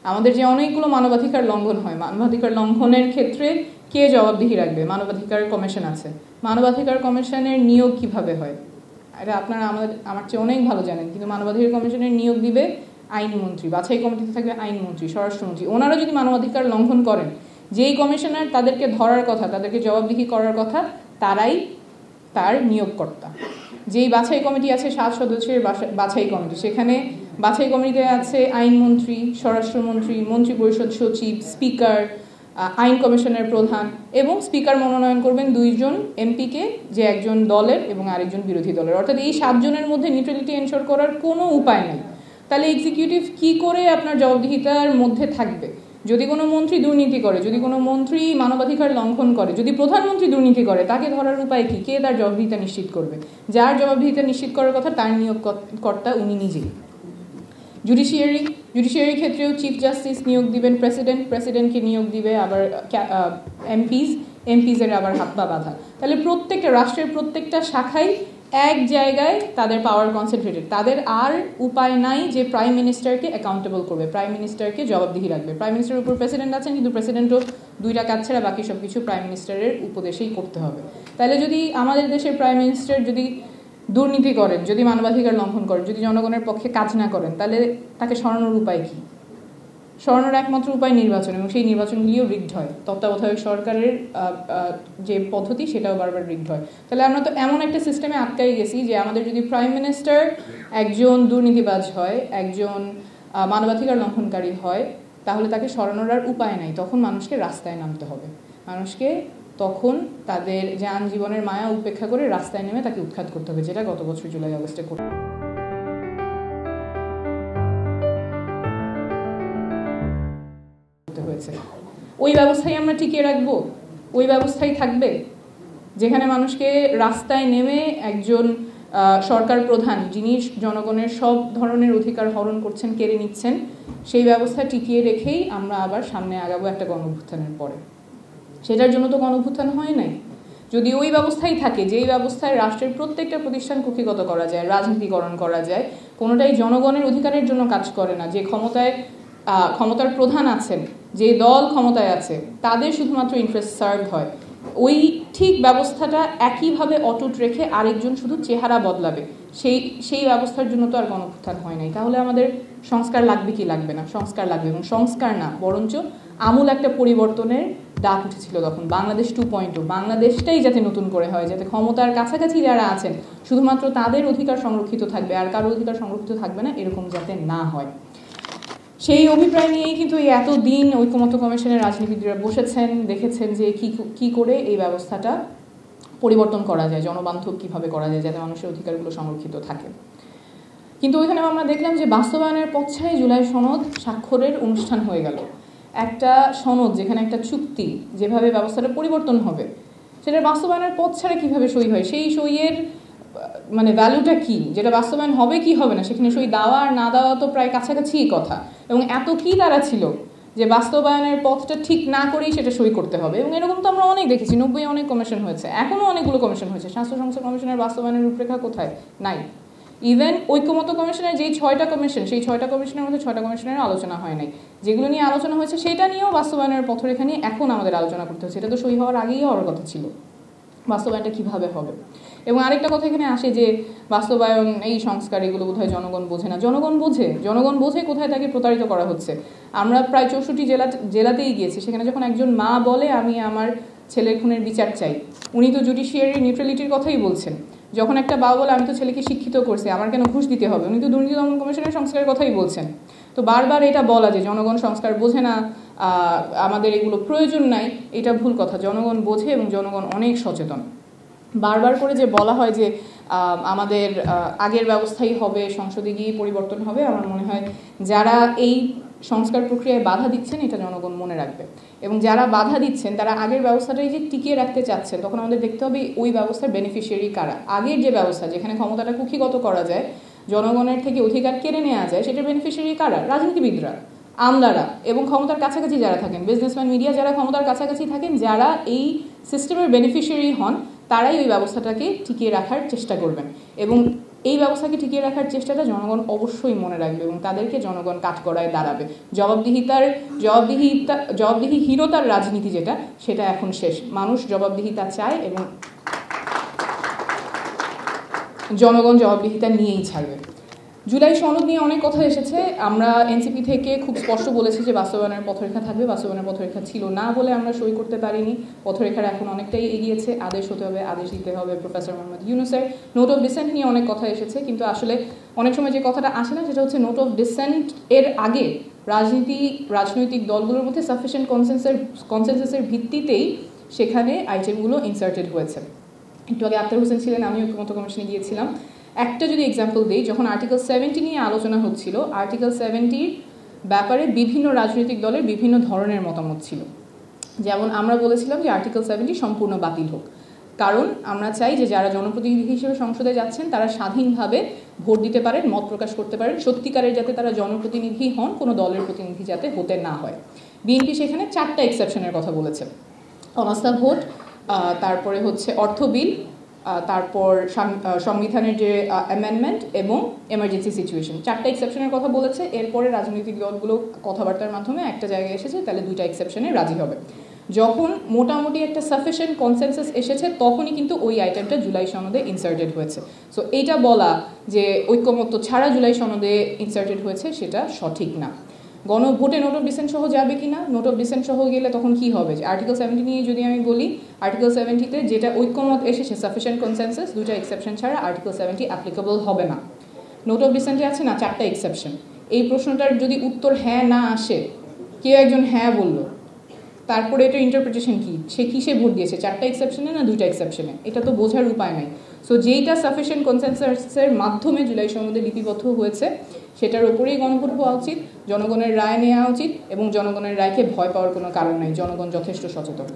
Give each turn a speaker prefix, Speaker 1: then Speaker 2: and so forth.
Speaker 1: আমাদের যে অনেকগুলো মানবাধিকার লঙ্ঘন হয়, মানবাধিকার লঙ্ঘনের ক্ষেত্রে কে জবাবদিহি রাখবে? মানবাধিকার কমিশন আছে, মানবাধিকার কমিশনের নিয়োগ কিভাবে হয় এটা আপনারা আমার চেয়ে অনেক ভালো জানেন। কিন্তু মানবাধিকার কমিশনের নিয়োগ দিবে আইনমন্ত্রী, বাছাই কমিটিতে থাকবে আইনমন্ত্রী, স্বরাষ্ট্রমন্ত্রী। ওনারা যদি মানবাধিকার লঙ্ঘন করেন, যেই কমিশনার তাদেরকে ধরার কথা, তাদেরকে জবাবদিহি করার কথা, তারাই তার নিয়োগকর্তা। যেই বাছাই কমিটি আছে 7 সদস্যের বাছাই কমিটি, সেখানে বাছাই কমিটিতে আছে আইনমন্ত্রী, স্বরাষ্ট্রমন্ত্রী, মন্ত্রিপরিষদ সচিব, স্পিকার, আইন কমিশনের প্রধান, এবং স্পিকার মনোনয়ন করবেন 2 জন এমপিকে, যে একজন দলের এবং আরেকজন বিরোধী দলের। অর্থাৎ এই 7 জনের মধ্যে নিউট্রালিটি এনশোর করার কোনো উপায় নেই। তাহলে এক্সিকিউটিভ কি করে আপনার জবাবদিহিতার মধ্যে থাকবে? যদি কোনো মন্ত্রী দুর্নীতি করে, যদি কোনো মন্ত্রী মানবাধিকার লঙ্ঘন করে, যদি প্রধানমন্ত্রী দুর্নীতি করে, তাকে ধরার উপায় কি? কে তার জবাবদিহিতা নিশ্চিত করবে? যার জবাবদিহিতা নিশ্চিত করার কথা তার নিয়োগকর্তা উনি নিজেই। জুডিশিয়ারি ক্ষেত্রেও চিফ জাস্টিস নিয়োগ দিবেন প্রেসিডেন্টকে নিয়োগ দিবে আবার এমপিজের আবার হাত পা বাঁধা। তাহলে প্রত্যেকটা রাষ্ট্রের প্রত্যেকটা শাখায় এক জায়গায় তাদের পাওয়ার কনসেন্ট্রেটেড। তাদের আর উপায় নাই যে প্রাইম মিনিস্টারকে অ্যাকাউন্টেবল করবে, প্রাইম মিনিস্টারকে জবাবদিহি রাখবে। প্রাইম মিনিস্টারের উপর প্রেসিডেন্ট আছেন, কিন্তু প্রেসিডেন্টও 2টা কাজ ছাড়া বাকি সব কিছু প্রাইম মিনিস্টারের উপদেশেই করতে হবে। তাহলে যদি আমাদের দেশের প্রাইম মিনিস্টার যদি দুর্নীতি করেন, যদি মানবাধিকার লঙ্ঘন করেন, যদি জনগণের পক্ষে কাজ না করেন, তাহলে তাকে সরানোর উপায় কি? সরানোর একমাত্র উপায় নির্বাচন, এবং সেই নির্বাচনগুলিও রিগড হয়। তত্ত্বাবধায়ক সরকারের যে পদ্ধতি সেটাও বারবার রিগড হয়। তাহলে আমরা তো এমন একটা সিস্টেমে আটকাই গেছি যে আমাদের যদি প্রাইম মিনিস্টার একজন দুর্নীতিবাজ হয়, একজন মানবাধিকার লঙ্ঘনকারী হয়, তাহলে তাকে সরানোর আর উপায় নাই। তখন মানুষকে রাস্তায় নামতে হবে। মানুষকে তখন তাদের যান জীবনের মায়া উপেক্ষা করে রাস্তায় নেমে তাকে উৎখাত করতে হবে, যেটা গত বছর জুলাই আগস্টে করতে হয়েছে। ওই ব্যবস্থায় আমরা টিকিয়ে রাখবো? ওই ব্যবস্থায় থাকবে যেখানে মানুষকে রাস্তায় নেমে একজন সরকার প্রধান, যিনি জনগণের সব ধরনের অধিকার হরণ করছেন, কেড়ে নিচ্ছেন, সেই ব্যবস্থা টিকিয়ে রেখেই আমরা আবার সামনে আগাবো একটা গণঅভ্যুত্থানের পরে? সেটার জন্য তো গণঅভ্যুত্থান হয় নাই। যদি ওই ব্যবস্থাই থাকে, যেই ব্যবস্থায় রাষ্ট্রের প্রত্যেকটা প্রতিষ্ঠান কুক্ষিগত করা যায়, রাজনীতিকরণ করা যায়, কোনোটাই জনগণের অধিকারের জন্য কাজ করে না, যে ক্ষমতার প্রধান আছেন, যে দল ক্ষমতায় আছে, তাদের শুধুমাত্র ইন্টারেস্ট সার্ভ হয়, ওই ঠিক ব্যবস্থাটা একইভাবে অটুট রেখে আরেকজন শুধু চেহারা বদলাবে, সেই ব্যবস্থার জন্য তো আর গণঅভ্যুত্থান হয় নাই। তাহলে আমাদের সংস্কার লাগবে কি লাগবে না? সংস্কার লাগবে, এবং সংস্কার না, বরঞ্চ আমূল একটা পরিবর্তনের ডাক উঠেছিল তখন। বাংলাদেশ 2.0, বাংলাদেশটাই যাতে নতুন করে হয়, যাতে ক্ষমতার কাছাকাছি যারা আছেন শুধুমাত্র তাদের অধিকার সংরক্ষিত থাকবে, আর কারো অধিকার সংরক্ষিত থাকবে না, এরকম যাতে না হয়। সেই অভিপ্রায় নিয়েই কিন্তু এই এতদিন ঐকমত্য কমিশনের রাজনীতিবিদরা বসেছেন, দেখেছেন যে কি করে এই ব্যবস্থাটা পরিবর্তন করা যায়, জনবান্ধব কিভাবে করা যায়, যাতে মানুষের অধিকারগুলো সংরক্ষিত থাকে। কিন্তু ওইখানে আমরা দেখলাম যে বাস্তবায়নের পথছাড়াই জুলাই সনদ স্বাক্ষরের অনুষ্ঠান হয়ে গেল। একটা সনদ, যেখানে একটা চুক্তি, যেভাবে ব্যবস্থাটা পরিবর্তন হবে, সেটার বাস্তবায়নের পথ ছাড়া কীভাবে সই হয়, সেই সইয়ের মানে ভ্যালুটা কি, যেটা বাস্তবায়ন হবে কি হবে না, সেখানে সই দেওয়া আর না দেওয়া তো প্রায় কাছাকাছিই কথা। এবং এত কি তারা ছিল যে বাস্তবায়নের পথটা ঠিক না করেই সেটা সই করতে হবে। এবং এরকম তো আমরা অনেক দেখেছি, 90 অনেক কমিশন হয়েছে, এখনও অনেকগুলো কমিশন হয়েছে। স্বাস্থ্য সংসদ কমিশনের বাস্তবায়নের রূপরেখা কোথায়? নাই। ইভেন ঐক্যমত্য কমিশনের যেই 6টা কমিশন, সেই 6টা কমিশনের মধ্যে 6টা কমিশনের আলোচনা হয় নাই। যেগুলো নিয়ে আলোচনা হয়েছে সেটা নিয়েও বাস্তবায়নের পথরেখা নিয়ে এখন আমাদের আলোচনা করতে হচ্ছে। এটা তো সই হওয়ার আগেই হওয়ার কথা ছিল। বাস্তবায়নটা কিভাবে হবে? এবং আরেকটা কথা এখানে আসে যে বাস্তবায়ন, এই সংস্কার, এগুলো বোধহয় জনগণ বোঝে না। জনগণ বোঝে কোথায় তাকে প্রতারিত করা হচ্ছে। আমরা প্রায় 64 জেলাতেই গিয়েছি, সেখানে যখন একজন মা বলে আমি আমার ছেলের খুনের বিচার চাই, উনি তো জুডিশিয়ারি নিউট্রালিটির কথাই বলছেন। যখন একটা বাবা বলে আমি তো ছেলেকে শিক্ষিত করছি, আমার কেন ঘুষ দিতে হবে, উনি তো দুর্নীতি দমন কমিশনের সংস্কারের কথাই বলছেন। তো বারবার এটা বলা যে জনগণ সংস্কার বোঝে না, আমাদের এগুলো প্রয়োজন নাই, এটা ভুল কথা। জনগণ বোঝে এবং জনগণ অনেক সচেতন। বারবার করে যে বলা হয় যে আমাদের আগের ব্যবস্থাই হবে, সংসদে গিয়ে পরিবর্তন হবে, আমার মনে হয় যারা এই সংস্কার প্রক্রিয়ায় বাধা দিচ্ছেন এটা জনগণ মনে রাখবে। এবং যারা বাধা দিচ্ছেন তারা আগের ব্যবস্থাটাই যে টিকিয়ে রাখতে চাচ্ছেন, তখন আমাদের দেখতে হবে ওই ব্যবস্থার বেনিফিশিয়ারি কারা। আগের যে ব্যবস্থা, যেখানে ক্ষমতাটা কুক্ষিগত করা যায়, জনগণের থেকে অধিকার কেড়ে নেওয়া যায়, সেটার বেনিফিশিয়ারি কারা? রাজনীতিবিদরা, আমলারা, এবং ক্ষমতার কাছাকাছি যারা থাকেন, বিজনেসম্যান, মিডিয়া, যারা ক্ষমতার কাছাকাছি থাকেন, যারা এই সিস্টেমের বেনিফিশিয়ারি হন, তারাই ওই ব্যবস্থাটাকে টিকিয়ে রাখার চেষ্টা করবেন। এবং এই ব্যবস্থাকে টিকিয়ে রাখার চেষ্টাটা জনগণ অবশ্যই মনে রাখবে এবং তাদেরকে জনগণ কাঠগড়ায় দাঁড়াবে। জবাবদিহিহীনতার রাজনীতি যেটা, সেটা এখন শেষ। মানুষ জবাবদিহিতা চায় এবং জনগণ জবাবদিহিতা নিয়েই ছাড়বে। জুলাই সনদ নিয়ে অনেক কথা এসেছে। আমরা এনসিপি থেকে খুব স্পষ্ট বলেছি যে বাস্তবায়নের পথরেখা থাকবে, বাস্তবায়নের পথরেখা ছিল না বলে আমরা সই করতে পারিনি। পথরেখার এখন অনেকটাই এগিয়েছে, আদেশ হতে হবে, আদেশ দিতে হবে প্রফেসর মোহাম্মদ ইউনূসের। নোট অফ ডিসেন্ট নিয়ে অনেক কথা এসেছে, কিন্তু আসলে অনেক সময় যে কথাটা আসে না সেটা হচ্ছে নোট অফ ডিসেন্ট এর আগে রাজনৈতিক দলগুলোর মধ্যে সাফিসিয়েন্ট কনসেনসাসের ভিত্তিতেই সেখানে আইটেমগুলো ইনসার্টেড হয়েছে। একটু আগে আক্তার হোসেন ছিলেন, আমি ঐক্যমত্য কমিশনে গিয়েছিলাম। একটা যদি এক্সাম্পল দিই, যখন আর্টিকেল 70 নিয়ে আলোচনা হচ্ছিল, আর্টিকেল 70-র ব্যাপারে বিভিন্ন রাজনৈতিক দলের বিভিন্ন ধরনের মতামত ছিল। যেমন আমরা বলেছিলাম যে আর্টিকেল 70 সম্পূর্ণ বাতিল হোক, কারণ আমরা চাই যে যারা জনপ্রতিনিধি হিসেবে সংসদে যাচ্ছেন তারা স্বাধীনভাবে ভোট দিতে পারেন, মত প্রকাশ করতে পারেন, সত্যিকারের যাতে তারা জনপ্রতিনিধি হন, কোনো দলের প্রতিনিধি যাতে হতে না হয়। বিএনপি সেখানে 4টা এক্সেপশনের কথা বলেছে, অনাস্থা ভোট, তারপরে হচ্ছে অর্থ বিল, তারপর সংবিধানের যে অ্যামেন্ডমেন্ট এবং এমার্জেন্সি সিচুয়েশন, 4টা এক্সেপশনের কথা বলেছে। এরপরে রাজনৈতিক দলগুলো কথাবার্তার মাধ্যমে একটা জায়গায় এসেছে তাহলে 2টা এক্সেপশনে রাজি হবে। যখন মোটামুটি একটা সাফিসিয়েন্ট কনসেনসাস এসেছে তখনই কিন্তু ওই আইটেমটা জুলাই সনদে ইনসার্টেড হয়েছে। সো এইটা বলা যে ঐক্যমত্য ছাড়া জুলাই সনদে ইনসার্টেড হয়েছে সেটা সঠিক না। গণভোটে নোট অফ ডিসেন্ট সহ যাবে কি না, নোট অফ ডিসেন্ট সহ গেলে তখন কি হবে, যে আর্টিকেল 70 নিয়ে যদি আমি বলি, আর্টিকেল 70-তে যেটা ঐক্যমত এসেছে সাফিসিয়েন্ট কনসেনসাস, 2টা এক্সেপশন ছাড়া আর্টিকেল 70 অ্যাপ্লিকেবল হবে না। নোট অফ ডিসেন্টে আছে না 4টা এক্সেপশন, এই প্রশ্নটার যদি উত্তর হ্যাঁ না আসে, কেউ একজন হ্যাঁ বললো, তারপরে এটা ইন্টারপ্রিটেশন কি, সে কিসে ভোট দিয়েছে, 4টা এক্সেপশনে না 2টা এক্সেপশনে, এটা তো বোঝার উপায় নাই। সো যেইটা সাফিসিয়েন্ট কনসেনসাসের মাধ্যমে জুলাই সনদে লিপিবদ্ধ হয়েছে সেটার উপরেই গণভোট হওয়া উচিত, জনগণের রায় নেওয়া উচিত এবং জনগণের রায়কে ভয় পাওয়ার কোনো কারণ নাই, জনগণ যথেষ্ট সচেতন।